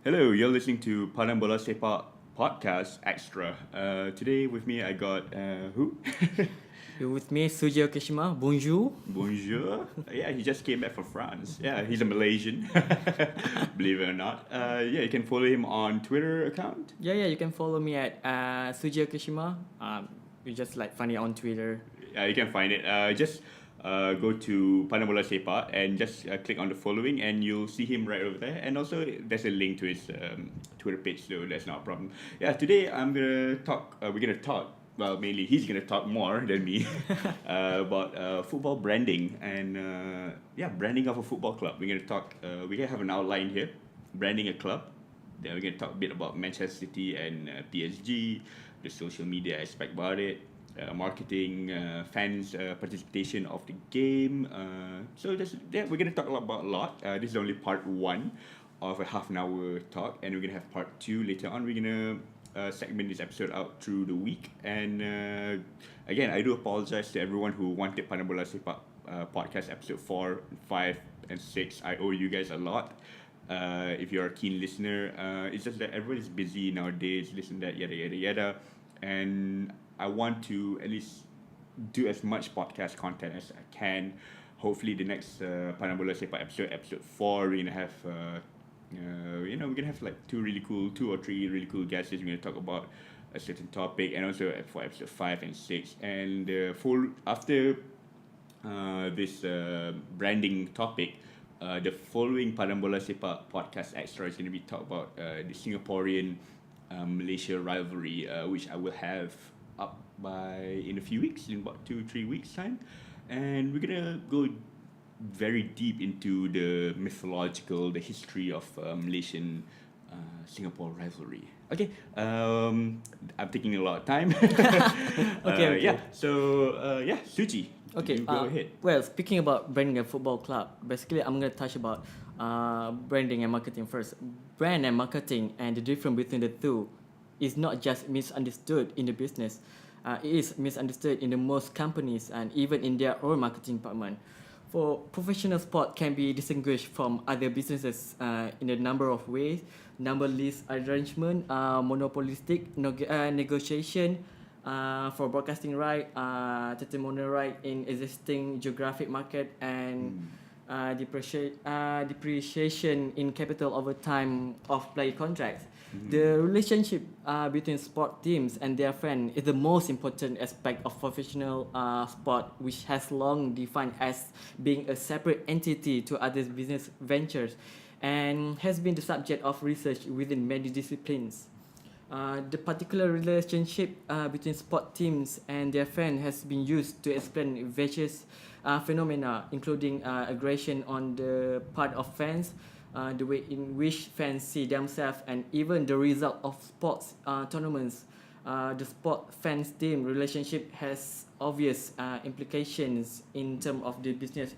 Hello, you're listening to Padang Bola Sepak podcast extra. Today with me I got who? You're with me, Suji Okishima. Bonjour. Bonjour. Yeah, he just came back from France. Yeah, he's a Malaysian. Believe it or not. Yeah, you can follow him on Twitter account. Yeah, you can follow me at Suji Okishima. You just like find it on Twitter. You can find it. Just go to Padang Bola Sepak and just click on the following, and you'll see him right over there. And also, there's a link to his Twitter page, so that's not a problem. Yeah, today I'm gonna talk. We're gonna talk. Well, mainly he's gonna talk more than me about football branding and branding of a football club. We're gonna talk. We're gonna have an outline here, branding a club. Then we're gonna talk a bit about Manchester City and PSG, the social media aspect about it, marketing, fans' participation of the game. We're gonna talk about a lot. This is only part one of a half an hour talk, and we're gonna have part two later on. We're gonna segment this episode out through the week, and again, I do apologize to everyone who wanted Padang Bola Sepak podcast episode 4, 5, and 6. I owe you guys a lot. If you're a keen listener, it's just that everyone is busy nowadays, listen that yada yada yada, and I want to at least do as much podcast content as I can. Hopefully, the next Padang Bola Sepak episode 4, we're gonna have we're gonna have like two or three really cool guests. We're gonna talk about a certain topic, and also for episode 5 and 6, and after this branding topic. The following Padang Bola Sepak podcast extra is going to be talk about the Singaporean Malaysia rivalry, which I will have up in a few weeks, in about 2-3 weeks time, and we're gonna go very deep into the history of Malaysian Singapore rivalry. Okay, I'm taking a lot of time. Okay. Yeah. So Suji. Okay, Go ahead. Well, speaking about branding a football club, basically I'm going to touch about branding and marketing first. Brand and marketing and the difference between the two is not just misunderstood in the business. It is misunderstood in the most companies and even in their own marketing department. For professional sport can be distinguished from other businesses in a number of ways. Number list arrangement, monopolistic negotiation, for broadcasting right, testimonial right in existing geographic market, and depreciation in capital over time of player contracts. The relationship between sport teams and their fans is the most important aspect of professional sport, which has long defined as being a separate entity to other business ventures and has been the subject of research within many disciplines. The particular relationship between sport teams and their fans has been used to explain various phenomena, including aggression on the part of fans, the way in which fans see themselves, and even the result of sports tournaments. The sport fans team relationship has obvious implications in terms of the business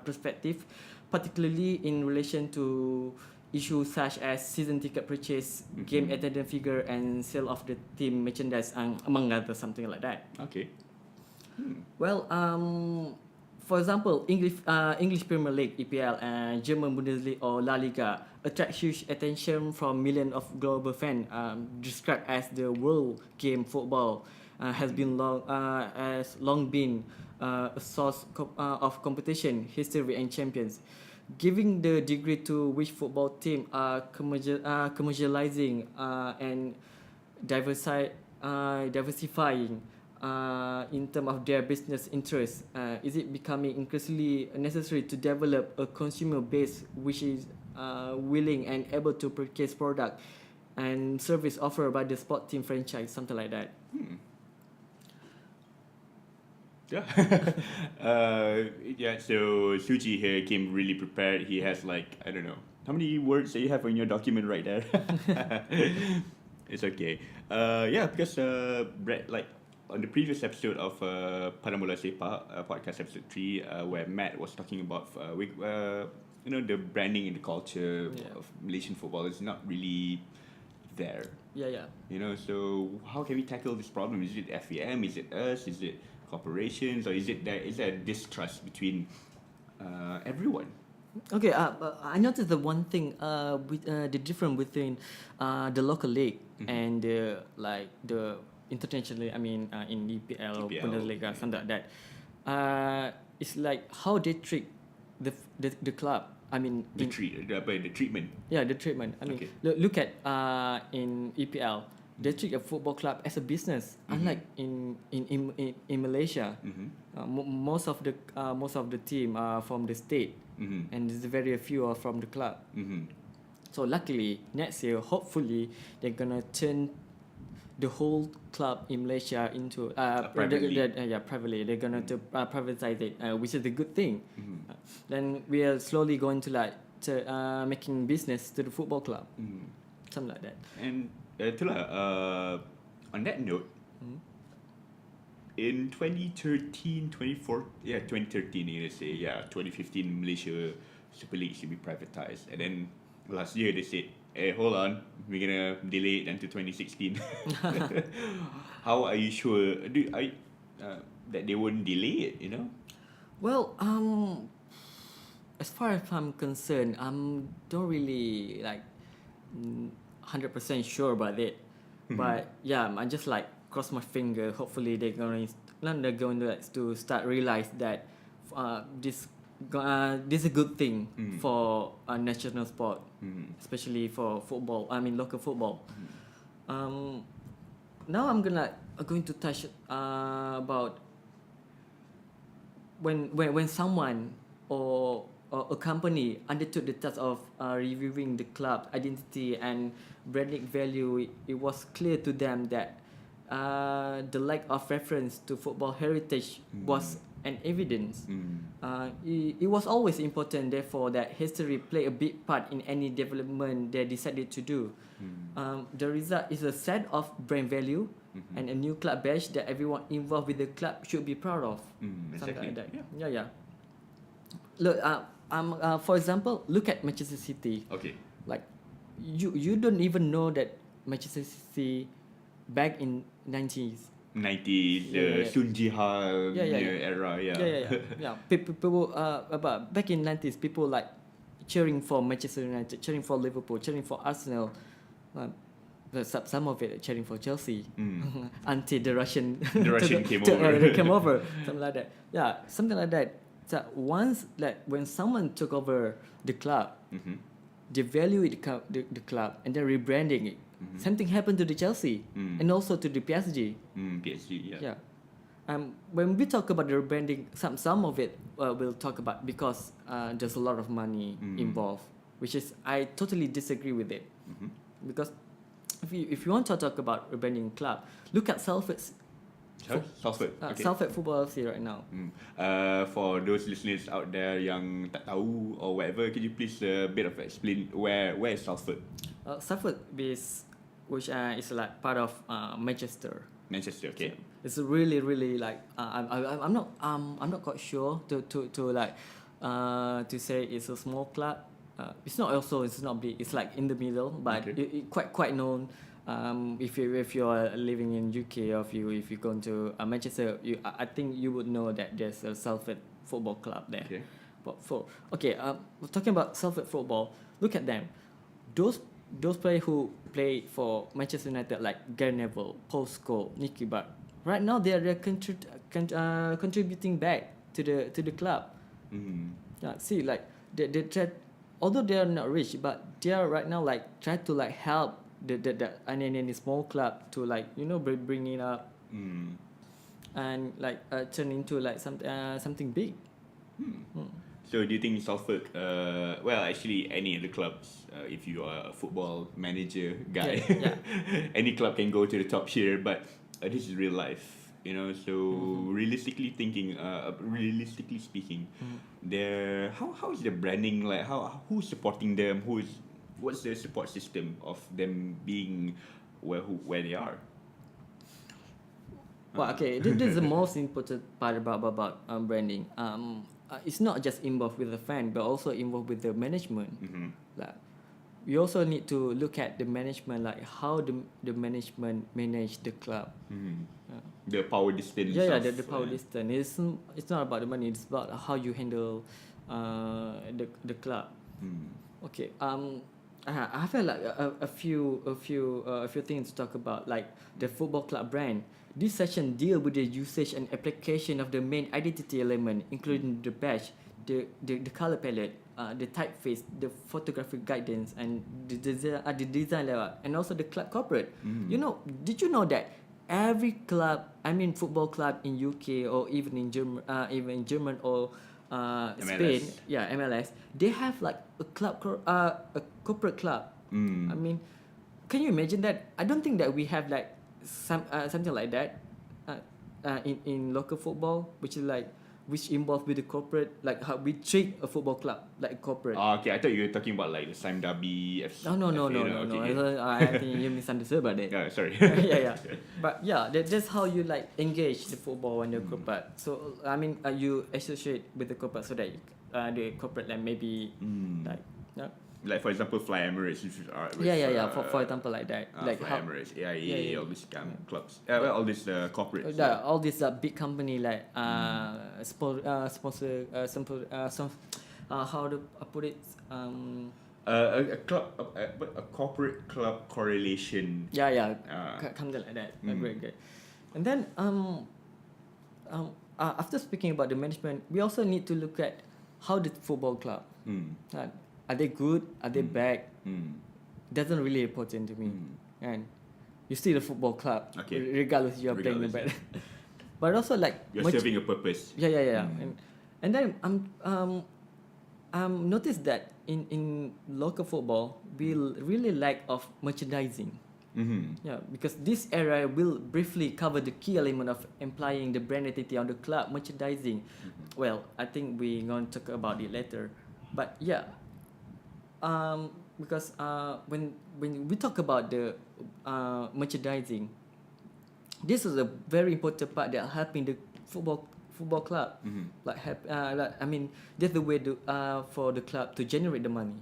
perspective, particularly in relation to issues such as season ticket purchase, game attendance figure, and sale of the team merchandise, among others, something like that. Okay. Well, for example, English Premier League (EPL) and German Bundesliga or La Liga attract huge attention from millions of global fans. Described as the world game, football has long been a source of competition, history, and champions. Given the degree to which football teams are commercializing and diversifying in terms of their business interests, is it becoming increasingly necessary to develop a consumer base which is willing and able to purchase product and service offered by the sport team franchise, something like that? Yeah. So Suji here came really prepared. He has like, I don't know, how many words that you have in your document right there? It's okay. Because Brett, like on the previous episode of Padang Bola Sepak, podcast episode 3, where Matt was talking about the branding and the culture of Malaysian football is not really there. Yeah. So how can we tackle this problem? Is it FAM? Is it us? Is it corporations, or is there distrust between everyone? Okay, I noticed the one thing with the difference between the local league and like the internationally. I mean, in EPL, EPL, Bundesliga, yeah. something like that. It's like how they treat the club. I mean, The treatment. yeah, the treatment. I mean, Okay. look at in EPL, they treat a football club as a business. Unlike in Malaysia, most of the team are from the state, and there's very few are from the club. So luckily, next year, hopefully, they're gonna turn the whole club in Malaysia into private league. privately. They're gonna to privatize it, which is a good thing. Then we are slowly going to making business to the football club, something like that. And itulah, on that note, in 2013, 2013, let's say, 2015, Malaysia Super League should be privatized. And then last year they said, hey, hold on, we're gonna delay it until 2016. How are you sure that they won't delay it, you know? Well, as far as I'm concerned, I'm don't really like 100% sure about it. But yeah, I just like cross my finger. Hopefully they're going to start realize that this is a good thing for a national sport, especially for football. I mean local football. Now I'm going to touch about when someone or a company undertook the task of reviewing the club identity and branding value, it was clear to them that the lack of reference to football heritage was an evidence. It was always important, therefore, that history played a big part in any development they decided to do. The result is a set of brand value and a new club badge that everyone involved with the club should be proud of. Something Exactly. like that. Yeah. Look, for example, look at Manchester City. Okay. Like, you don't even know that Manchester City back in 90s. 90s, the Yeah. Sun Jihal era, People, but back in 90s, people like cheering for Manchester United, cheering for Liverpool, cheering for Arsenal. Some of it cheering for Chelsea until the Russian came over, something like that. Yeah, something like that. So once when someone took over the club, they value the club and they're rebranding it. Same thing happened to the Chelsea and also to the PSG. PSG, yeah. When we talk about the rebranding, some of it we'll talk about because there's a lot of money involved, which is I totally disagree with it. Because if you want to talk about rebranding club, look at Salford's Salford. Okay. Salford Football FC right now. For those listeners out there yang tak tahu or whatever, could you please bit of explain where is Salford? Salford which is like part of Manchester. Manchester, okay. It's really like I'm not quite sure to like to say it's a small club. It's not big. It's like in the middle, but it quite known. If you are living in UK or if you go to Manchester, I think you would know that there's a Salford Football Club there. Okay. But we're talking about Salford football. Look at them. Those players who played for Manchester United like Gary Neville, Paul Scholes, Nicky Butt. Right now they're contributing back to the club. See, like they try, although they are not rich, but they are right now like try to like help the small club to like bring it up and like turn into like something big. So do you think Salford, well actually any of the clubs, if you are a football manager guy, any club can go to the top tier, but this is real life, so realistically speaking, how is the branding like, who's supporting them, what's the support system of them being where they are? Well, okay, this is the most important part about branding. It's not just involved with the fan, but also involved with the management. Like, we also need to look at the management, like how the management manage the club. The power distance. The power distance. It's not about the money. It's about how you handle the club. Mm. Okay. I feel like a few things to talk about, like the football club brand. This session deal with the usage and application of the main identity element, including the badge, the color palette, the typeface, the photographic guidance, and the design layout, and also the club corporate. You know, did you know that every club, I mean football club in UK or even in German or Spain, MLS. yeah, MLS, they have like a corporate club. I mean, can you imagine that? I don't think that we have like something like that in local football, which involves with the corporate, like how we treat a football club like a corporate. Oh, okay, I thought you were talking about like the Sime Derby. No. Okay. I think you misunderstood about it. Yeah, sorry. yeah. But yeah, that's how you like engage the football when you're corporate. So I mean, you associate with the corporate so that the corporate like maybe like yeah. Like for example, Fly Emirates. Which are Yeah. For example, like that, like Fly how Emirates, AIA, Yeah. all these clubs. Well, all these corporates. all these big company like sponsor some how to put it A club, a corporate club correlation. something like that. Great. And then after speaking about the management, we also need to look at how the football club are they good, are they bad. Doesn't really important to me. And you still a football club, Okay. regardless you are playing the bad. But also like You're serving a purpose. Yeah. And then noticed that in local football we really lack of merchandising. Yeah, because this area will briefly cover the key element of implying the brand identity on the club merchandising. Well, I think we're going to talk about it later. But yeah, because when we talk about the merchandising, this is a very important part that helping the football club. Like I mean, that's the way for the club to generate the money.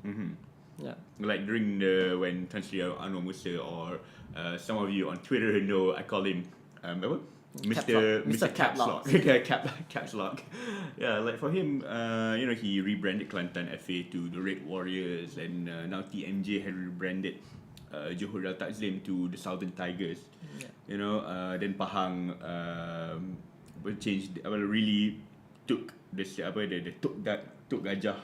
Yeah. Like during when Tan Sri Anwar Musa, or some of you on Twitter know I call him apa? Mr. Caps Lock. Caps Lock. Yeah, like for him, he rebranded Kelantan FA to the Red Warriors, and now TMJ had rebranded Johor Darul Takzim to the Southern Tigers. Yeah. Then Pahang changed, really took this the took gajah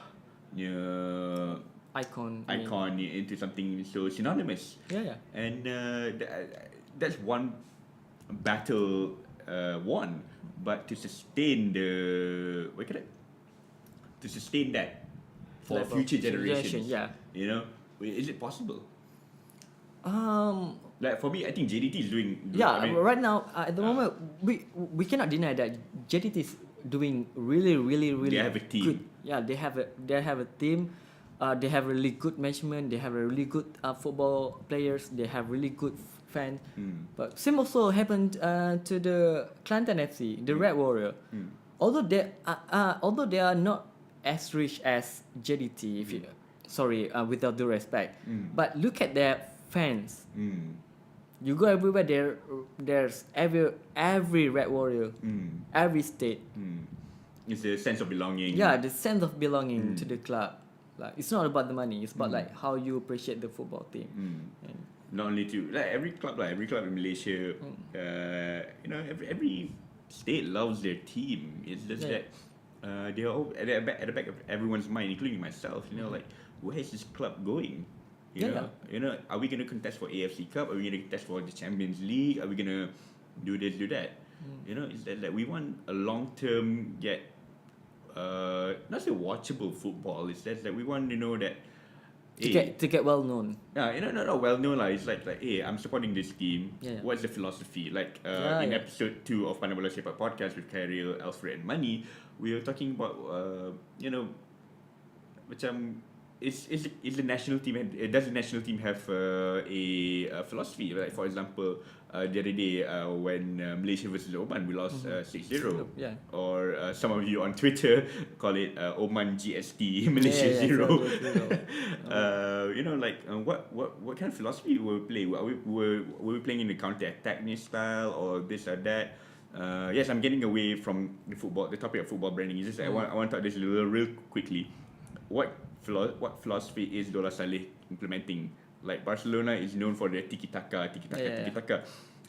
Icon into something so synonymous. Yeah. And that's one battle won, but to sustain that for Level. future generations, Yeah. Is it possible? Like for me, I think JDT is doing. Right now at the moment we cannot deny that JDT is doing really They have a team. good. Yeah, they have a team. They have really good management. They have a really good football players. They have really good fans. But same also happened to the Kelantan FC, the Red Warrior. Although they are not as rich as JDT, without due respect. But look at their fans. You go everywhere, there's every Red Warrior, every state. It's a sense of belonging. Yeah, the sense of belonging to the club. Like it's not about the money. It's about like how you appreciate the football team. And not only to like every club in Malaysia, every state loves their team. It's just that they are all at the back of everyone's mind, including myself. Like where is this club going? Are we gonna contest for AFC Cup? Are we gonna contest for the Champions League? Are we gonna do this, do that? It's that we want a long-term yet not say watchable football. It's that we want to know that to get well known. Not well known. It's like hey, I'm supporting this team. What's the philosophy? Like in episode 2 of Padang Bola Sepak podcast with Khairil, Alfred, and Mani, we were talking about macam is the national team, does the national team have a philosophy? Like for example, the other day when Malaysia versus Oman, we lost 6-0. Yeah. Or some of you on Twitter call it Oman GST, Malaysia 0. What kind of philosophy were we playing? Were we playing in the counter attack style or this or that? Yes, I'm getting away from the topic of football branding. It's just I want to talk this real quickly. What philosophy is Dola Saleh implementing? Like Barcelona is known for the tiki taka.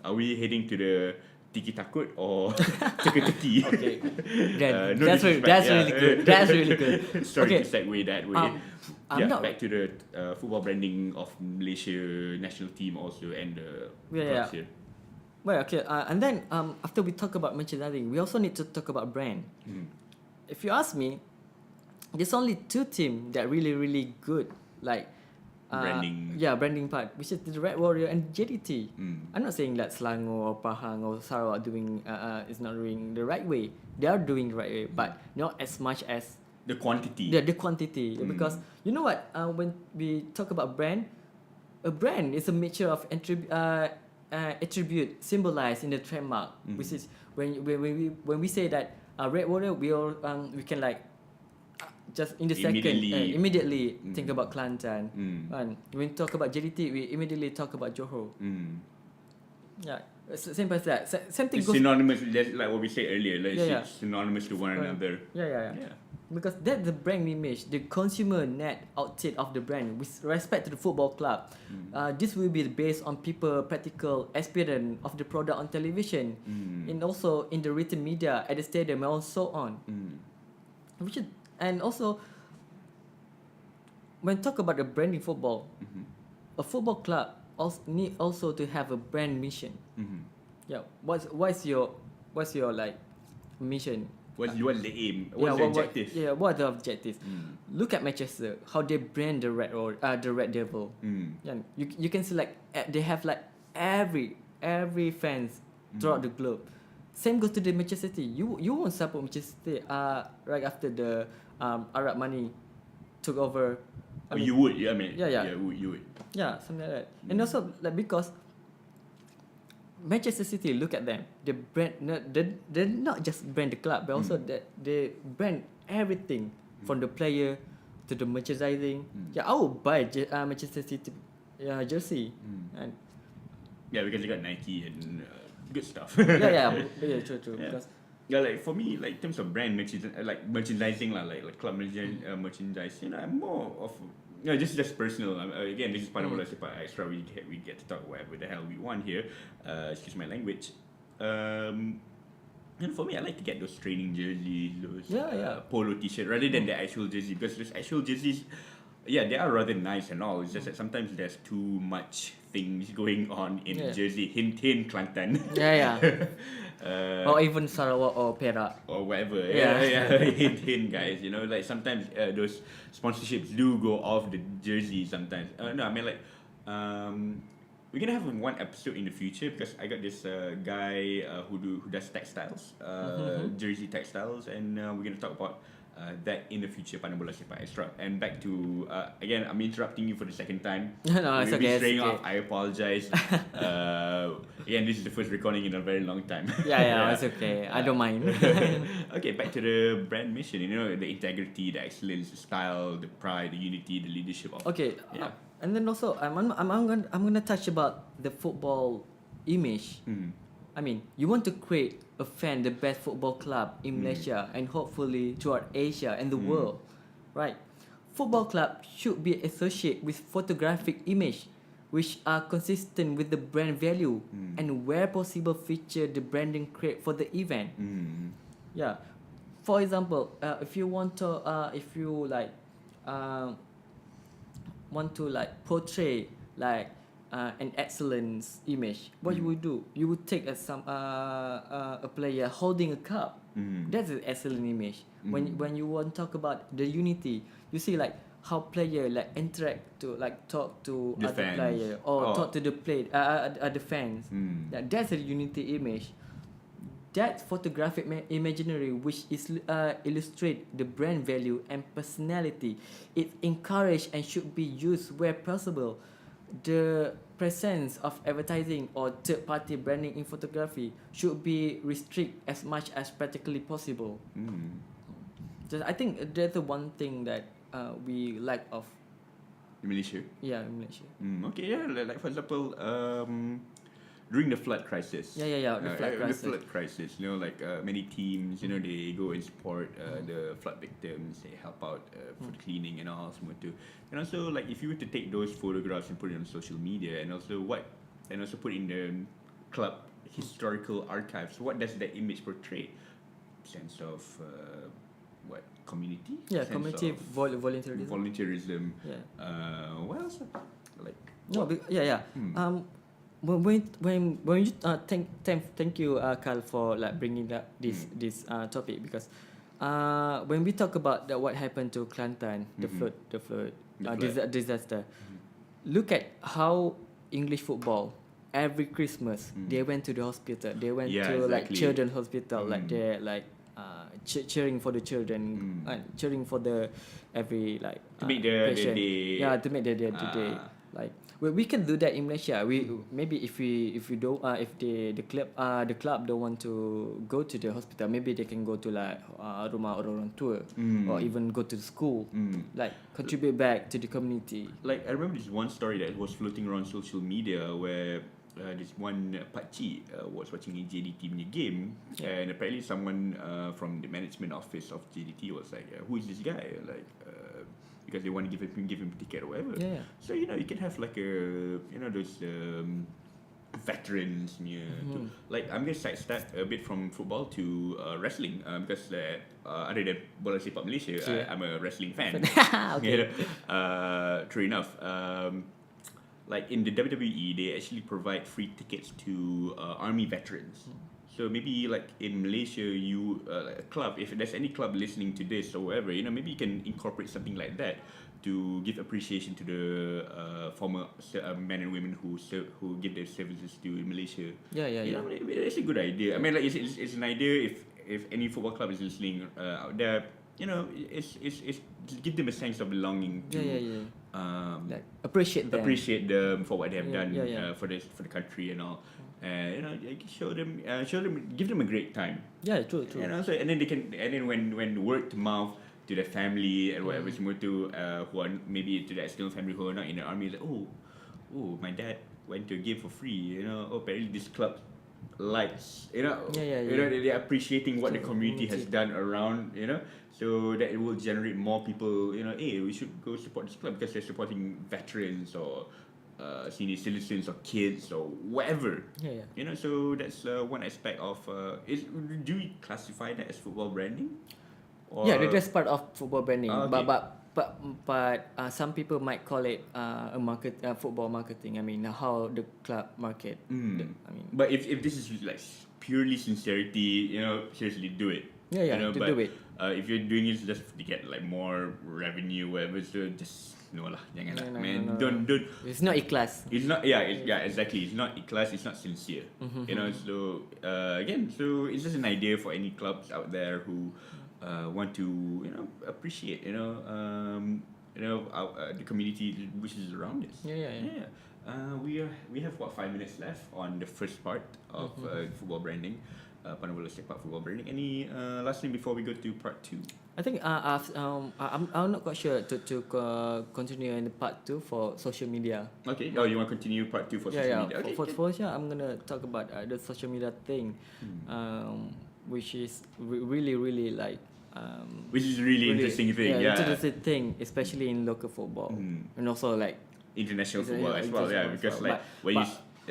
Are we heading to the tiki takut or teki? Okay, then No that's disrespect, really good. That's really good. Sorry Okay. to segue that way. I'm not. Back to the football branding of Malaysia national team also and the clubs here. Well, okay, and then after we talk about merchandising, we also need to talk about brand. If you ask me, there's only two teams that really good, like Branding. Yeah, branding part, which is the Red Warrior and JDT. I'm not saying that Selangor or Pahang or Sarawak is not doing the right way. They are doing the right way, but not as much as The quantity. the quantity. Because you know what? When we talk about brand, a brand is a mixture of attribute symbolized in the trademark, which is when we say that Red Warrior, we can like just in the immediately think about Kelantan. And when we talk about JDT, we immediately talk about Johor. Yeah, same as that. Same thing It's goes. synonymous, like what we said earlier. Like Yeah. it's synonymous to one another. Yeah. Because that's the brand image, the consumer net outside of the brand with respect to the football club. This will be based on people practical experience of the product on television and also in the written media at the stadium and so on. And also when talk about the branding football, a football club need also to have a brand mission. Yeah, what's your like mission? What's the aim? What's the objective? What are the objectives? Look at Manchester, how they brand the Red Devil. Yeah, you can see like they have like every fans throughout the globe. Same goes to the Manchester City. You won't support Manchester City right after the Arab money took over. You would, yeah, I mean, Yeah. You would. Yeah, something like that. And also like because Manchester City, look at them. They brand. They not just brand the club, but also that they brand everything from the player to the merchandising. Yeah, I would buy Manchester City jersey. And because you got Nike and good stuff. yeah, true. Yeah. Because like for me, like in terms of brand merchandising, like club merchandise, I'm more of just personal. Again, this is Padang Bola Sepak Extra. We get to talk whatever the hell we want here. Excuse my language. And for me, I like to get those training jerseys, those polo t-shirt rather than the actual jersey, because those actual jerseys, they are rather nice and all. It's just that sometimes there's too much things going on in jersey. Hint, Kelantan. or even Sarawak or Perak or whatever. Hint, guys. Like sometimes those sponsorships do go off the jersey sometimes. No, I mean like we're gonna have one episode in the future because I got this guy who does textiles, jersey textiles, and we're gonna talk about that in the future, Padang Bola Sepak Extra. And back to again, I'm interrupting you for the second time. No, it's We'll okay. be straying off. I apologize. Again, this is the first recording in a very long time. Yeah, it's okay. I don't mind. Okay, back to the brand mission. The integrity, the excellence, the style, the pride, the unity, the leadership of. Okay. And then also, I'm gonna touch about the football image. I mean, you want to create a fan, the best football club in Malaysia and hopefully throughout Asia and the world, right? Football club should be associated with photographic image, which are consistent with the brand value and where possible feature the branding create for the event. Yeah, for example, if you want to portray like an excellence image, what you would do? You would take a player holding a cup. That's an excellent image. When you want to talk about the unity, you see like how player like interact to like talk to The other fans. player or talk to the the fans. That's a unity image. That photographic imaginary which is illustrate the brand value and personality. It encouraged and should be used where possible. The presence of advertising or third-party branding in photography should be restricted as much as practically possible. I think that's the one thing that we lack of. In Malaysia. Yeah, in Malaysia. Okay, like for example, during the flood crisis. The flood crisis. The flood crisis, like many teams, they go and support the flood victims. They help out for the cleaning and all, semua tu. And also, like, if you were to take those photographs and put it on social media, and also put in the club historical archives, what does that image portray? Sense of community? Yeah, Sense community of volunteerism. Yeah. What else? Like. No, when you thank you, Carl, for like bringing up this topic, because when we talk about what happened to Kelantan, the flood disaster, look at how English football every Christmas they went to the hospital, they went to like children's hospital, like they're like cheering for the children, cheering for the every like to make their patient. day. Yeah, to make their day. Like we can do that in Malaysia. We maybe if we don't if the club don't want to go to the hospital, maybe they can go to like rumah orang tua, or even go to the school, like contribute back to the community. Like I remember this one story that was floating around social media where this one pakcik was watching a JDT punya game, and apparently someone from the management office of JDT was like, who is this guy? Like, because they want to give him a ticket or whatever. So you can have like those veterans near. Like I'm gonna sidestep a bit from football to wrestling, because other than Bola Sepak Malaysia, I'm a wrestling fan. Okay. True enough. Like in the WWE, they actually provide free tickets to army veterans. So maybe like in Malaysia, you like a club, if there's any club listening to this or whatever, maybe you can incorporate something like that to give appreciation to the former men and women who give their services to Malaysia. It's a good idea. I mean, like it's an idea. If any football club is listening out there, it's give them a sense of belonging to. Like appreciate them for what they have done for the country and all. Show them, give them a great time. Yeah, true. And also, and then when word to mouth to their family and whatever semua tu, who are maybe to the external family who are not in the army, like my dad went to a game for free. Apparently this club likes. They're appreciating what the community has done around. So that it will generate more people. Hey, we should go support this club because they're supporting veterans or senior citizens or kids or whatever. So that's one aspect of. Do we classify that as football branding? Or That's part of football branding. Okay. But some people might call it football marketing. I mean, how the club market. But if this is like purely sincerity, seriously do it. Do it. If you're doing it just to get like more revenue, whatever, so just no lah, jangan lah, man. Don't. It's not ikhlas. It's not. Exactly. It's not ikhlas. It's not sincere. So again, so it's just an idea for any clubs out there who want to appreciate the community which is around us. We have 5 minutes left on the first part of football branding. Padang Bola Sepak football branding. Any last thing before we go to part 2? I think I'm not quite sure to continue in the part 2 for social media. Okay. Oh, you want to continue part 2 for social media? Okay. For I'm gonna talk about the social media thing, which is really like. Which is really interesting thing. Interesting thing, especially in local football, and also like international football as well. Because like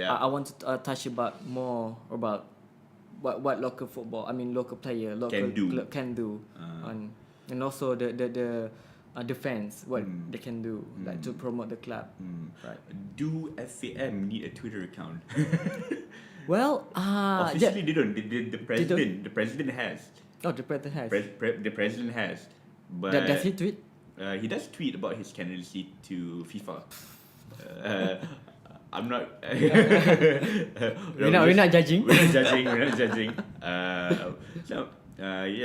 I want to touch more about what local football, local player, local club can do, and also the defense, what they can do, like to promote the club. Right. Do FAM need a Twitter account? Well, officially they don't. The president has. Oh, the president has. The president has. But does he tweet? He does tweet about his candidacy to FIFA. I'm not. We're not judging. We're not judging.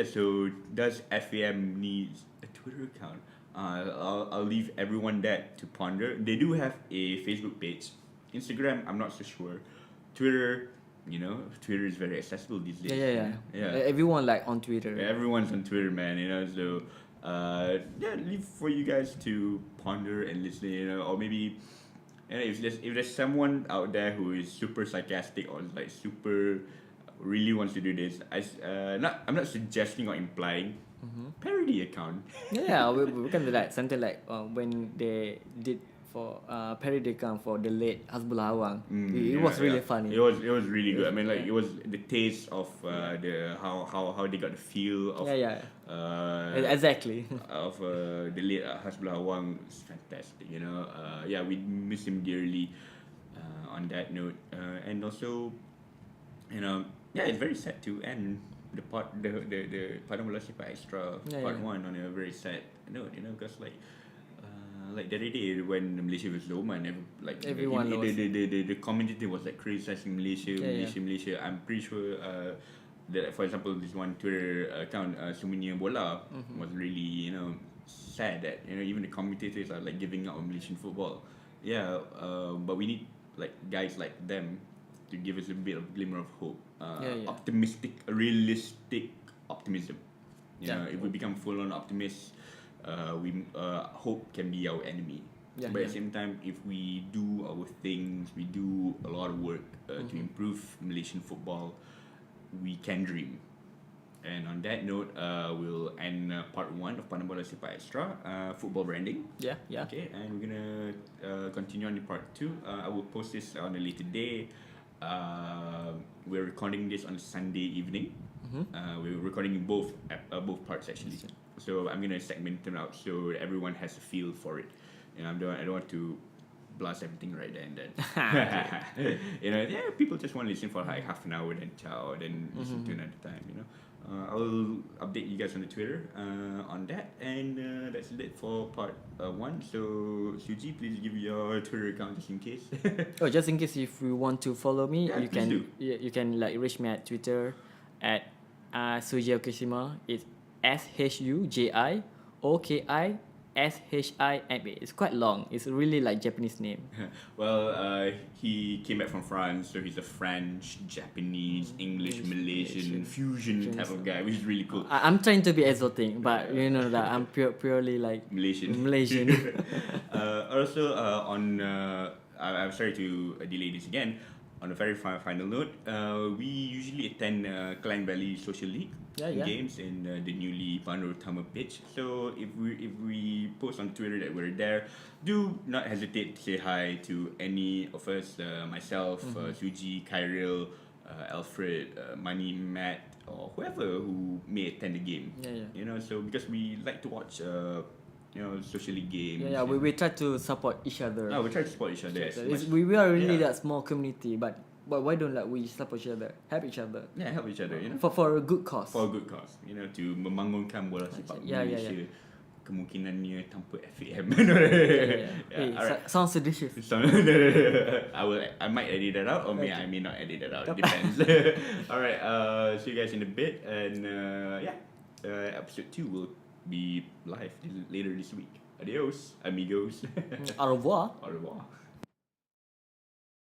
So does FAM need a Twitter account? I'll leave everyone that to ponder. They do have a Facebook page. Instagram, I'm not so sure. Twitter, Twitter is very accessible these days. Everyone like on Twitter. Everyone's on Twitter, man. So leave for you guys to ponder and listen. Or maybe And if there's someone out there who is super sarcastic or like super really wants to do this, I'm not suggesting or implying parody account. Yeah, we can do that. Something like when they did for parody account for the late Hasbullah Awang. It was really funny. It was really good. I mean, like Yeah. it was the taste of the how they got the feel of Exactly. of the late Hasbullah Awang is fantastic. Yeah, we miss him dearly. On that note, and also, yeah, it's very sad to end the Padang Bola Sepak Extra part 1 on a very sad note. Because like the other day when Malaysia was Oman, Everyone knows. the community was like criticizing Malaysia, Malaysia. I'm pretty sure that, for example, this one Twitter account, Sumunia Bola, was really sad that even the commentators are like giving up on Malaysian football. Yeah, but we need like guys like them to give us a bit of glimmer of hope, optimistic, realistic optimism. If we become full on optimists, we hope can be our enemy. But at the same time, if we do our things, we do a lot of work to improve Malaysian football, we can dream. And on that note, we'll end part 1 of Padang Bola Sepak Extra, football branding. Yeah. Okay, and we're gonna continue on in part 2. I will post this on a later day. We're recording this on Sunday evening. We're recording both parts actually. So I'm gonna segment them out so everyone has a feel for it. I don't want to blast everything right there and then. People just want to listen for like half an hour, then ciao, then listen to another time. I'll update you guys on the Twitter on that, and that's it for part 1. So Suji, please give your Twitter account just in case. Just in case if you want to follow me, Yeah, you can please do. you can like reach me at Twitter at Suji Okishima. It's SHUJIOKISHIMA. It's quite long. It's really like Japanese name. Well, he came back from France, so he's a French, Japanese, English, Malaysian fusion type of guy, which is really cool. I'm trying to be exotic, but you know that I'm purely like Malaysian. Also, I'm sorry to delay this again. On a very final note, we usually attend Klang Valley Social League games in the newly Bandar Utama pitch. So if we post on Twitter that we're there, do not hesitate to say hi to any of us, myself, Suji, Kyril, Alfred, Mani, Matt, or whoever who may attend the game. So because we like to watch social league games. We try to support each other. We try to support each other. We are really that small community, but why don't we support each other, help each other? Yeah, help each other. For a good cause. For a good cause, to membangunkan bola sepak Malaysia. Kemungkinannya tanpa FAM. Sounds seditious. I might edit that out, or I may not edit that out. It depends. Alright, see you guys in a bit, and episode 2 will be live later this week. Adios, amigos. Au revoir. Au revoir.